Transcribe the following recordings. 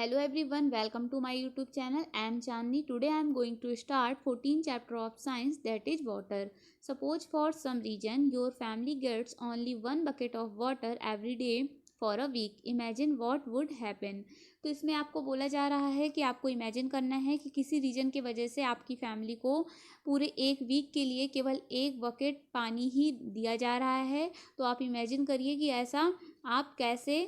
Hello everyone, welcome to my YouTube channel. I am Chandni. Today I am going to start 14th chapter of science, that is water. Suppose for some reason your family gets only one bucket of water every day for a week. Imagine what would happen. तो इसमें आपको बोला जा रहा है कि आपको imagine करना है कि किसी रीजन की वजह से आपकी फैमिली को पूरे एक वीक के लिए केवल एक बकेट पानी ही दिया जा रहा है। तो आप इमेजिन करिए कि ऐसा आप कैसे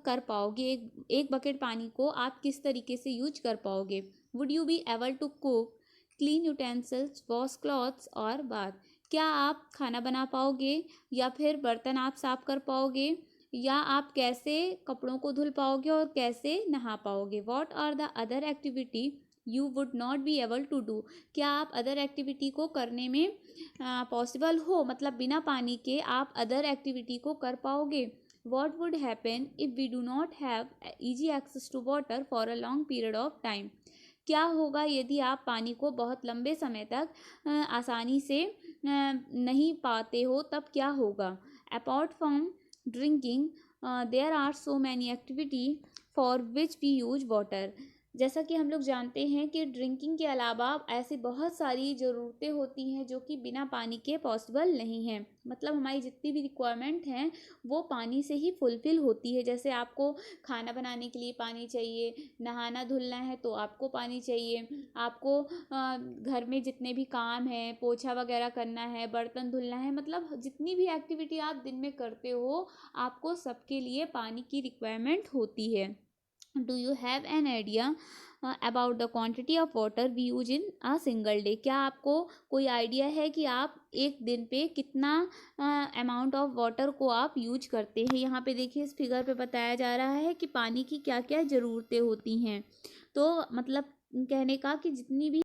कर पाओगे, एक बकेट पानी को आप किस तरीके से यूज कर पाओगे। Would you be able to cook, clean utensils, wash clothes और बाथ। क्या आप खाना बना पाओगे या फिर बर्तन आप साफ कर पाओगे, या आप कैसे कपड़ों को धुल पाओगे और कैसे नहा पाओगे। What are the other activity you would not be able to do. क्या आप अदर एक्टिविटी को करने में पॉसिबल हो, मतलब बिना पानी के आप अदर एक्टिविटी को कर पाओगे। What would happen if we do not have easy access to water for a long period of time? क्या होगा यदि आप पानी को बहुत लंबे समय तक आसानी से नहीं पाते हो, तब क्या होगा। Apart from drinking, there are so many activity for which we use water. जैसा कि हम लोग जानते हैं कि ड्रिंकिंग के अलावा ऐसी बहुत सारी ज़रूरतें होती हैं जो कि बिना पानी के पॉसिबल नहीं हैं। मतलब हमारी जितनी भी रिक्वायरमेंट हैं वो पानी से ही फुलफ़िल होती है। जैसे आपको खाना बनाने के लिए पानी चाहिए, नहाना धुलना है तो आपको पानी चाहिए, आपको घर में जितने भी काम हैं, पोछा वगैरह करना है, बर्तन धुलना है, मतलब जितनी भी एक्टिविटी आप दिन में करते हो आपको सबके लिए पानी की रिक्वायरमेंट होती है। Do you have an idea about the quantity of water we use in a single day. क्या आपको कोई आइडिया है कि आप एक दिन पे कितना अमाउंट ऑफ वाटर को आप यूज करते हैं। यहाँ पे देखिए इस फिगर पे बताया जा रहा है कि पानी की क्या क्या ज़रूरतें होती हैं। तो मतलब कहने का कि जितनी भी।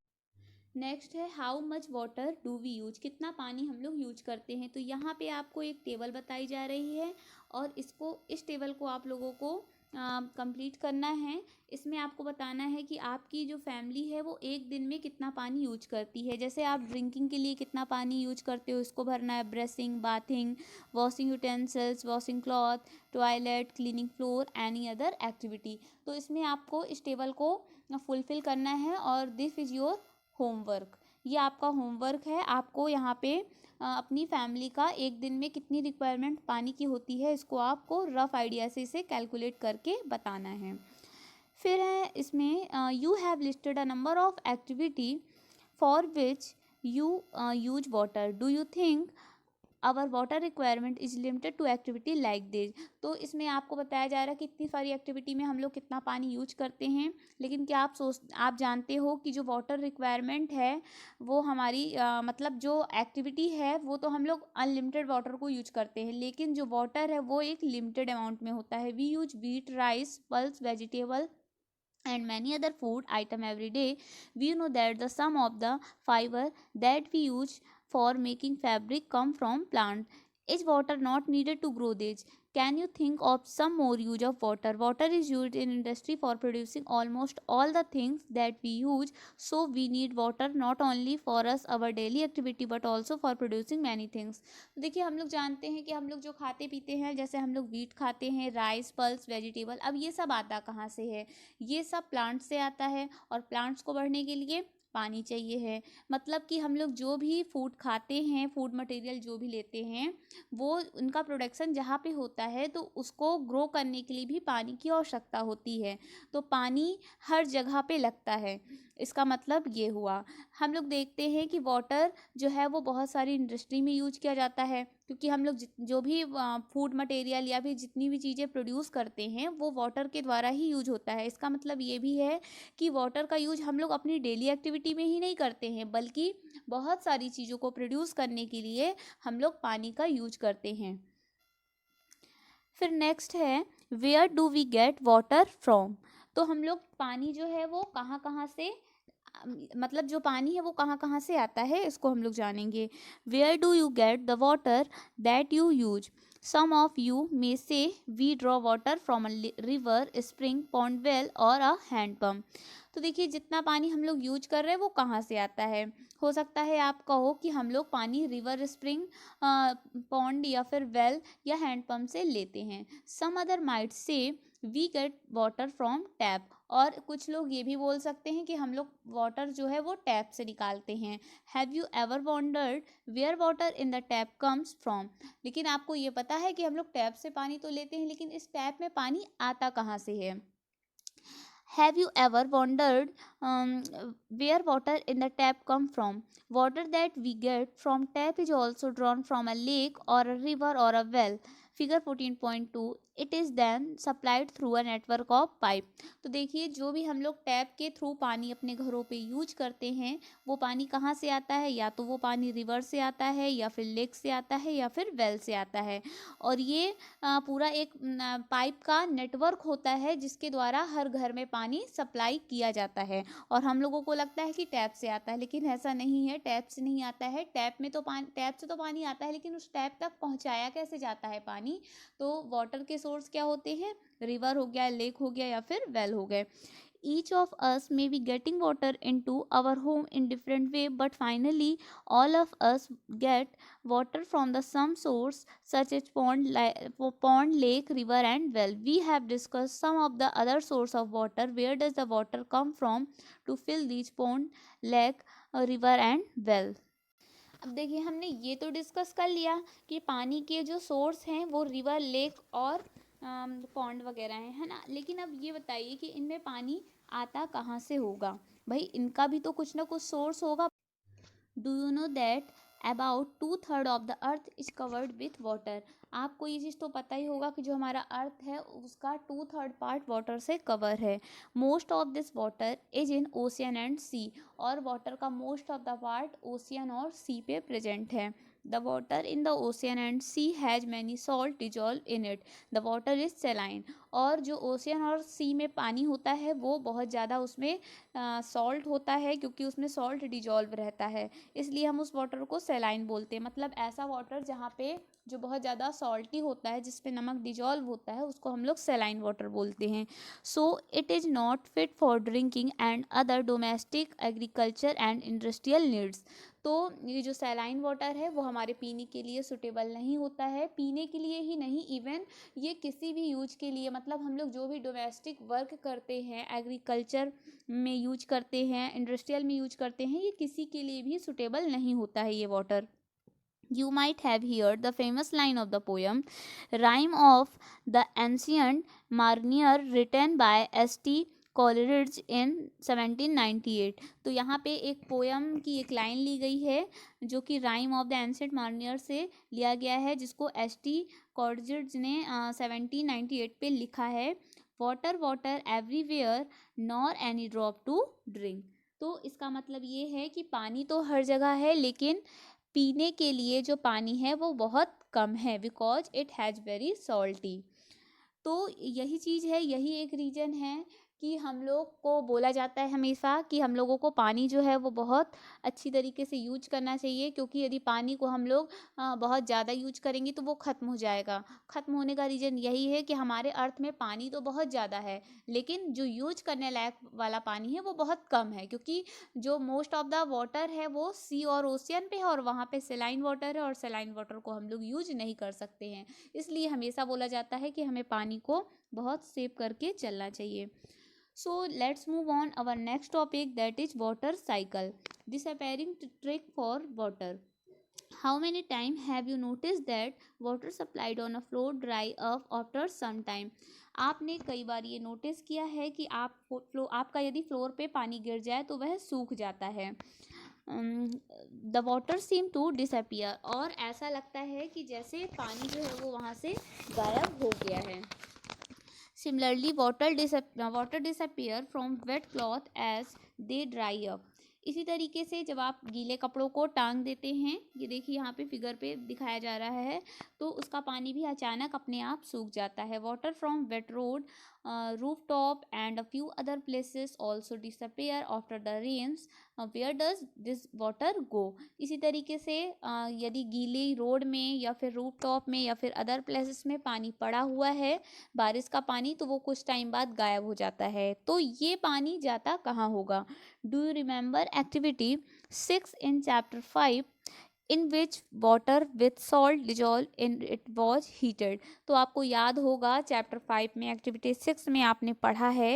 नेक्स्ट है how much water do we use, कितना पानी हम लोग यूज करते हैं। तो यहाँ पे आपको एक टेबल बताई जा रही है और इस टेबल को आप लोगों को कंप्लीट करना है। इसमें आपको बताना है कि आपकी जो फैमिली है वो एक दिन में कितना पानी यूज करती है। जैसे आप ड्रिंकिंग के लिए कितना पानी यूज करते हो इसको भरना है, brushing, bathing, washing utensils, washing cloth, toilet, cleaning floor, any other activity. तो इसमें आपको इस टेबल को फुलफिल करना है और दिस इज़ योर होमवर्क। ये आपका होमवर्क है। आपको यहाँ पे अपनी फैमिली का एक दिन में कितनी रिक्वायरमेंट पानी की होती है इसको आपको रफ आइडिया से इसे कैलकुलेट करके बताना है। फिर है इसमें you have listed a number of activity for which you use water. Do you think our water requirement is limited to activity like this. तो इसमें आपको बताया जा रहा है कि इतनी सारी एक्टिविटी में हम लोग कितना पानी यूज करते हैं, लेकिन क्या आप जानते हो कि जो वाटर रिक्वायरमेंट है वो हमारी मतलब जो एक्टिविटी है वो तो हम लोग अनलिमिटेड वाटर को यूज करते हैं, लेकिन जो वाटर है वो एक लिमिटेड अमाउंट में होता है। We use wheat, rice, pulse, vegetable and many other food item every day. We know that the sum of the fiber that we use for making fabric come from plant. Is water not needed to grow this? Can you think of some more use of water? Water is used in industry for producing almost all the things that we use. So we need water not only for us our daily activity but also for producing many things. तो देखिए हम लोग जानते हैं कि हम लोग जो खाते पीते हैं, जैसे हम लोग व्हीट खाते हैं, राइस, पल्स, वेजिटेबल, अब ये सब आता कहाँ से है। ये सब प्लांट से आता है और प्लांट्स को बढ़ने के लिए पानी चाहिए है। मतलब कि हम लोग जो भी फूड खाते हैं, फूड मटेरियल जो भी लेते हैं, वो उनका प्रोडक्शन जहाँ पे होता है तो उसको ग्रो करने के लिए भी पानी की आवश्यकता होती है। तो पानी हर जगह पे लगता है, इसका मतलब ये हुआ। हम लोग देखते हैं कि वाटर जो है वो बहुत सारी इंडस्ट्री में यूज किया जाता है, क्योंकि हम लोग जो भी फूड मटेरियल या फिर जितनी भी चीज़ें प्रोड्यूस करते हैं वो वाटर के द्वारा ही यूज होता है। इसका मतलब ये भी है कि वाटर का यूज हम लोग अपनी डेली एक्टिविटी में ही नहीं करते हैं, बल्कि बहुत सारी चीज़ों को प्रोड्यूस करने के लिए हम लोग पानी का यूज करते हैं। फिर नेक्स्ट है where do we get water from. तो हम लोग पानी जो है वो कहाँ कहाँ से मतलब जो पानी है वो कहाँ कहाँ से आता है इसको हम लोग जानेंगे। Where do you get the water that you use. Some of you may say we draw water from a river, spring, pond, well और अ हैंड पम्प। तो देखिए जितना पानी हम लोग यूज कर रहे हैं वो कहाँ से आता है। हो सकता है आप कहो कि हम लोग पानी रिवर, स्प्रिंग, पॉन्ड या फिर वेल या हैंड पम्प से लेते हैं। सम अदर माइट से we get water from tap, और कुछ लोग ये भी बोल सकते हैं कि हम लोग वाटर जो है वो टैप से निकालते हैं। Have you ever wondered where water in the tap comes from? लेकिन आपको ये पता है कि हम लोग टैप से पानी तो लेते हैं, लेकिन इस टैप में पानी आता कहाँ से है? Have you ever wondered where water in the tap come from? Water that we get from tap is also drawn from a lake or a river or a well. Figure 14.2, it is then supplied through a network of pipe. तो देखिए, जो भी हम लोग tap के through पानी अपने घरों पे यूज करते हैं, वो पानी कहाँ से आता है? या तो वो पानी रिवर से आता है, या फिर लेक से आता है, या फिर वेल से आता है। और ये पूरा एक पाइप का नेटवर्क होता है जिसके द्वारा हर घर में पानी सप्लाई किया जाता है। और हम लोगों को लगता है कि टैप से आता है, लेकिन ऐसा नहीं है, टैप से नहीं आता है। टैप से तो पानी आता है, लेकिन उस टैप तक पहुंचाया कैसे जाता है पानी? तो वाटर के सोर्स क्या होते हैं? रिवर हो गया, लेक हो गया, या फिर वेल हो गए। Each of us may be getting water into our home in different way, but finally all of us get water from the some source such as pond, lake, river and well. We have discussed some of the other source of water. Where does the water come from to fill these pond, lake, river and well? अब देखिए, हमने ये तो discuss कर लिया कि पानी के जो सोर्स हैं वो रिवर, लेक और पॉन्ड वगैरह हैं, है ना। लेकिन अब ये बताइए कि इनमें पानी आता कहाँ से होगा? भाई, इनका भी तो कुछ ना कुछ सोर्स होगा। Do you know that about 2/3 of the earth is covered with water? आपको ये चीज़ तो पता ही होगा कि जो हमारा अर्थ है उसका 2/3 पार्ट वाटर से कवर है। Most of this water is in ocean and sea, और वाटर का most of the part ocean और सी पे प्रेजेंट है। The water in the ocean and sea has many salt dissolve in it, the water is saline. और जो ocean और सी में पानी होता है वो बहुत ज़्यादा उसमें सॉल्ट होता है, क्योंकि उसमें सॉल्ट डिजॉल्व रहता है, इसलिए हम उस वाटर को सेलाइन बोलते हैं। मतलब ऐसा वाटर जहाँ पे जो बहुत ज़्यादा सॉल्टी होता है, जिस पे नमक डिजॉल्व होता है, उसको हम लोग सेलाइन वाटर बोलते हैं। So it is not fit for drinking and other domestic, agriculture and industrial needs. तो ये जो सेलाइन वाटर है वो हमारे पीने के लिए सुटेबल नहीं होता है। पीने के लिए ही नहीं, इवन ये किसी भी यूज के लिए, मतलब हम लोग जो भी डोमेस्टिक वर्क करते हैं, एग्रीकल्चर में यूज करते हैं, इंडस्ट्रियल में यूज करते हैं, ये किसी के लिए भी सुटेबल नहीं होता है ये water. You might have heard the famous line of the poem, Rhyme of the Ancient Mariner, written by S.T. Coleridge in 1798। तो यहाँ पे एक पोयम की एक लाइन ली गई है जो कि राइम ऑफ द एंशिएंट मार्नियर से लिया गया है, जिसको S.T. कॉलरिज ने 1798 पे लिखा है। Water water everywhere nor any drop to drink. तो इसका मतलब ये है कि पानी तो हर जगह है, लेकिन पीने के लिए जो पानी है वो बहुत कम है, because it has very salty. तो यही चीज़ है, यही एक रीज़न है कि हम लोग को बोला जाता है हमेशा कि हम लोगों को पानी जो है वो बहुत अच्छी तरीके से यूज करना चाहिए, क्योंकि यदि पानी को हम लोग बहुत ज़्यादा यूज करेंगे तो वो ख़त्म हो जाएगा। ख़त्म होने का रीज़न यही है कि हमारे अर्थ में पानी तो बहुत ज़्यादा है, लेकिन जो यूज करने लायक वाला पानी है वो बहुत कम है, क्योंकि जो मोस्ट ऑफ द वाटर है वो सी और ओशियन पे है, और वहाँ पे सेलाइन वाटर है, और सेलाइन वाटर को हम लोग यूज नहीं कर सकते हैं। इसलिए हमेशा बोला जाता है कि हमें पानी को बहुत सेव करके चलना चाहिए। So let's move on our next topic, that is water cycle, disappearing trick for water. How many times have you noticed that water supplied on a floor dry up after some time? आपने कई बार ये notice किया है कि आपका यदि floor पे पानी गिर जाए तो वह सूख जाता है। The water seem to disappear, और ऐसा लगता है कि जैसे पानी जो है वो वहाँ से गायब हो गया है। Similarly, water disappear from wet cloth as they dry up. इसी तरीके से जब आप गीले कपड़ों को टांग देते हैं, ये देखिए यहाँ पे फिगर पे दिखाया जा रहा है, तो उसका पानी भी अचानक अपने आप सूख जाता है। Water from wet road, roof top and a few other places also disappear after the rains. Where does this water go? इसी तरीके से यदि गीली रोड में या फिर रूफ टॉप में या फिर अदर प्लेसेस में पानी पड़ा हुआ है, बारिश का पानी, तो वो कुछ टाइम बाद गायब हो जाता है। तो ये पानी जाता कहाँ होगा? Do you remember activity 6 in chapter 5? in which water with salt dissolved in it was heated। तो आपको याद होगा चैप्टर 5 में एक्टिविटी 6 में आपने पढ़ा है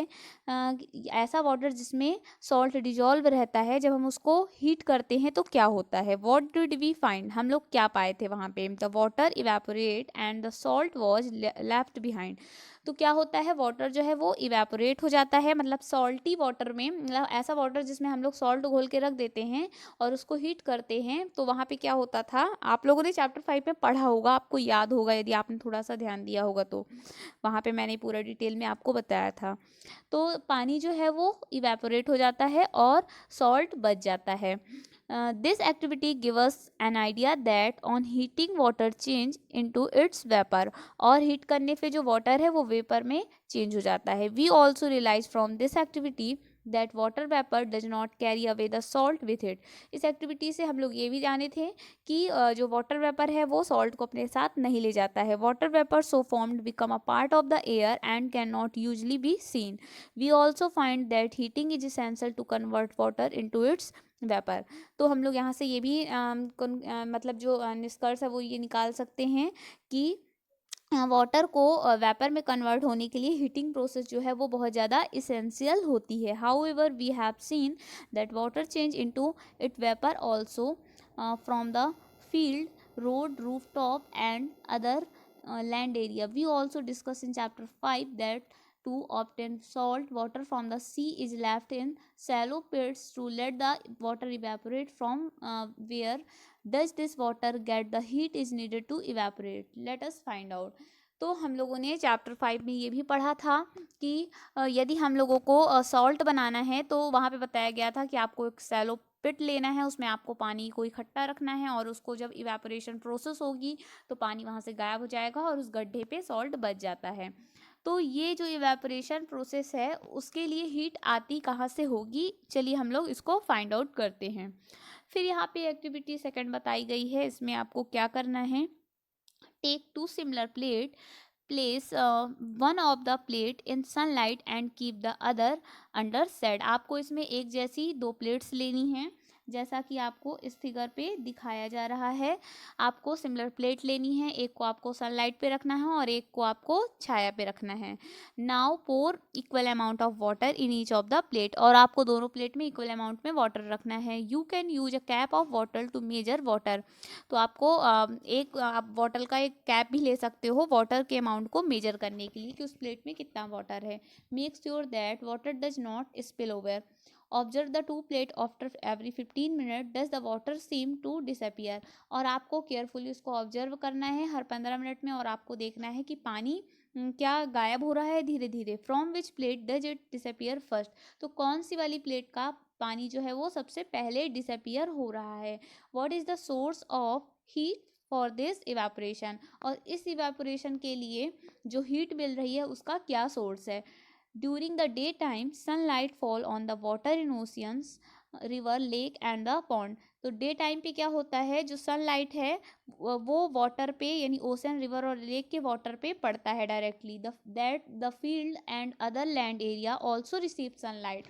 ऐसा वाटर जिसमें सॉल्ट डिजॉल्व रहता है, जब हम उसको हीट करते हैं तो क्या होता है। व्हाट डिड वी फाइंड, हम लोग क्या पाए थे वहाँ पे, the water evaporate and the salt was left behind. तो क्या होता है, वाटर जो है वो इवेपोरेट हो जाता है, मतलब सॉल्टी वाटर में, मतलब ऐसा वाटर जिसमें हम लोग सॉल्ट घोल के रख देते हैं और उसको हीट करते हैं, तो वहाँ पे क्या होता था, आप लोगों ने चैप्टर 5 में पढ़ा होगा, आपको याद होगा यदि आपने थोड़ा सा ध्यान दिया होगा तो वहाँ पे मैंने पूरा डिटेल में आपको बताया था। तो पानी जो है वो इवेपोरेट हो जाता है और सॉल्ट बच जाता है। This activity give us an idea that on heating water change into its vapour, और हीट करने पे जो वाटर है वो वेपर में चेंज हो जाता है। We also realise from this activity that water vapour does not carry away the salt with it. इस एक्टिविटी से हम लोग ये भी जाने थे कि जो वाटर वेपर है वो सॉल्ट को अपने साथ नहीं ले जाता है। Water vapour so formed become a part of the air and can not usually be seen. We also find that heating is essential to convert water into its vapour. तो हम लोग यहाँ से ये भी मतलब जो निष्कर्ष है वो ये निकाल सकते हैं कि वाटर को वेपर में कन्वर्ट होने के लिए हीटिंग प्रोसेस जो है वो बहुत ज़्यादा इसेंशियल होती है। However we have seen that water change into it vapour also from the field road roof top and other land area। We also discuss in chapter 5 that to obtain salt water from the sea is left in shallow pits to let the water evaporate from where does this water get the heat is needed to evaporate, let us find out। तो हम लोगों ने chapter 5 में ये भी पढ़ा था कि यदि हम लोगों को सॉल्ट बनाना है तो वहाँ पे बताया गया था कि आपको एक सैलो पिट लेना है, उसमें आपको पानी को इकट्ठा रखना है और उसको जब इवेपोरेशन प्रोसेस होगी तो पानी वहाँ से गायब हो जाएगा और उस गड्ढे पे सॉल्ट बच जाता है। तो ये जो इवेपोरेशन प्रोसेस है उसके लिए हीट आती कहाँ से होगी, चलिए हम लोग इसको फाइंड आउट करते हैं। फिर यहाँ पे एक्टिविटी सेकंड बताई गई है, इसमें आपको क्या करना है, take two similar plate, place one of the plate in sunlight and keep the other under shade. आपको इसमें एक जैसी दो प्लेट्स लेनी है, जैसा कि आपको इस फिगर पे दिखाया जा रहा है। आपको सिमिलर प्लेट लेनी है, एक को आपको सनलाइट पे रखना है और एक को आपको छाया पे रखना है। Now pour equal amount of water in each of the plate, और आपको दोनों प्लेट में इक्वल अमाउंट में वाटर रखना है। You can use a cup of water to measure water. तो आपको एक आप बॉटल का एक कैप भी ले सकते हो वाटर के अमाउंट को मेजर करने के लिए कि उस प्लेट में कितना वाटर है। Make sure that water does not spill over. Observe the two plate after every 15 minute does the water seem to disappear. और आपको केयरफुली उसको ऑब्जर्व करना है हर 15 मिनट में, और आपको देखना है कि पानी क्या गायब हो रहा है धीरे धीरे। From which plate does it disappear first. तो कौन सी वाली प्लेट का पानी जो है वो सबसे पहले डिसअपियर हो रहा है। What is the source of heat for this evaporation. और इस इवेपोरेशन के लिए जो हीट मिल रही है उसका क्या सोर्स है। During the day time sunlight fall on the water in oceans river lake and the pond. तो डे टाइम पे क्या होता है, जो सनलाइट है वो वाटर पे यानी ओशन रिवर और लेक के वाटर पे पड़ता है directly. The field and other land area also receive sunlight.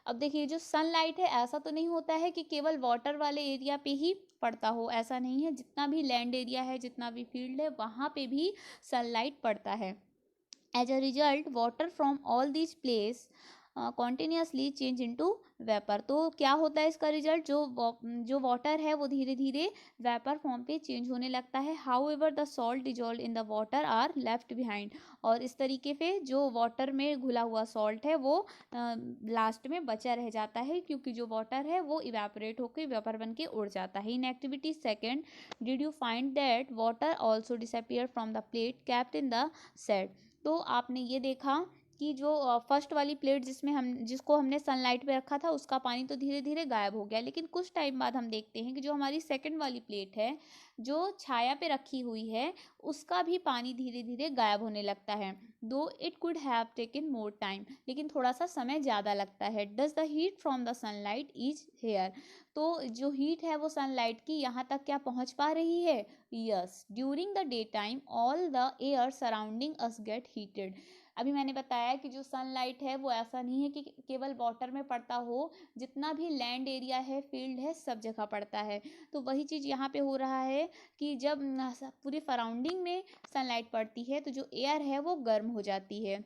अब देखिए जो सनलाइट है ऐसा तो नहीं होता है कि केवल वाटर वाले एरिया पे ही पड़ता हो, ऐसा नहीं है, जितना भी लैंड एरिया है जितना भी फील्ड है वहाँ पे भी सनलाइट पड़ता है। As a result water from all these place continuously change into vapour. तो क्या होता है इसका रिजल्ट, जो वाटर है वो धीरे धीरे वेपर फॉर्म पे चेंज होने लगता है। However the salt dissolve in the water are left behind. और इस तरीके से जो वाटर में घुला हुआ सॉल्ट है वो लास्ट में बचा रह जाता है, क्योंकि जो वाटर है वो इवेपोरेट होकर वेपर बन के उड़ जाता है। In activity second did you find that water also disappear from the plate kept in the set. तो आपने ये देखा कि जो फर्स्ट वाली प्लेट जिसको हमने सनलाइट पे रखा था उसका पानी तो धीरे धीरे गायब हो गया, लेकिन कुछ टाइम बाद हम देखते हैं कि जो हमारी सेकंड वाली प्लेट है जो छाया पे रखी हुई है उसका भी पानी धीरे धीरे गायब होने लगता है। दो it could have taken more time, लेकिन थोड़ा सा समय ज़्यादा लगता है। Does the heat from the sunlight is here. तो जो हीट है वो सनलाइट की यहाँ तक क्या पहुँच पा रही है। Yes, during the day time all the air surrounding us gate heated. अभी मैंने बताया कि जो सनलाइट है वो ऐसा नहीं है कि केवल वाटर में पड़ता हो, जितना भी लैंड एरिया है, फील्ड है, सब जगह पड़ता है। तो वही चीज़ यहाँ पे हो रहा है कि जब पूरी सराउंडिंग में सनलाइट पड़ती है तो जो एयर है वो गर्म हो जाती है।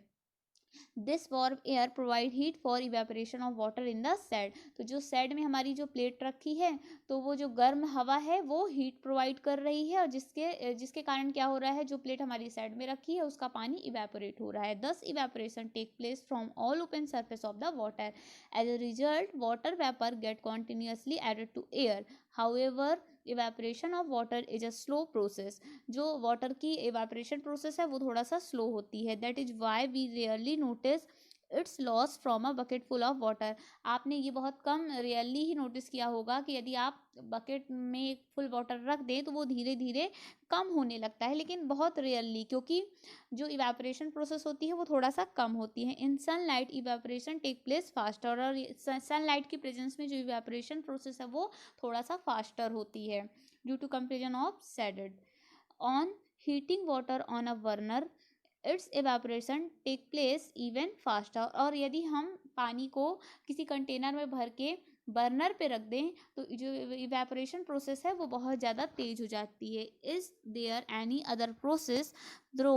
This warm air provide heat for evaporation of water in the sad. तो जो सैड में हमारी जो प्लेट रखी है, तो वो जो गर्म हवा है वो हीट प्रोवाइड कर रही है, और जिसके जिसके कारण क्या हो रहा है, जो प्लेट हमारी साइड में रखी है उसका पानी इवेपोरेट हो रहा है। Thus evaporation take place from all open surface of the water. As a result water vapour get continuously added to air. However evaporation of water is a slow process. जो water की evaporation process है वो थोड़ा सा slow होती है। That is why we rarely notice its loss from a bucket full of water. आपने ये बहुत कम रियरली ही नोटिस किया होगा कि यदि आप बकेट में फुल वाटर रख दें तो वो धीरे धीरे कम होने लगता है, लेकिन बहुत रेयरली, क्योंकि जो इवेपोरेशन प्रोसेस होती है वो थोड़ा सा कम होती है। In sunlight evaporation take place faster, और सनलाइट की प्रेजेंस में जो इवेपोरेशन प्रोसेस है वो थोड़ा सा फास्टर होती है due to comparison of shaded. On heating water on a burner its evaporation take place even faster. और यदि हम पानी को किसी कंटेनर में भर के बर्नर पे रख दें तो जो इवेपोरेशन प्रोसेस है वो बहुत ज़्यादा तेज हो जाती है। Is there any other process through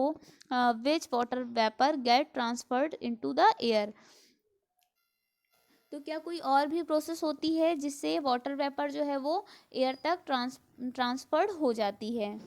which water vapour get transferred into the air. तो क्या कोई और भी प्रोसेस होती है जिससे वाटर वेपर जो है वो एयर तक ट्रांसफर्ड हो जाती है।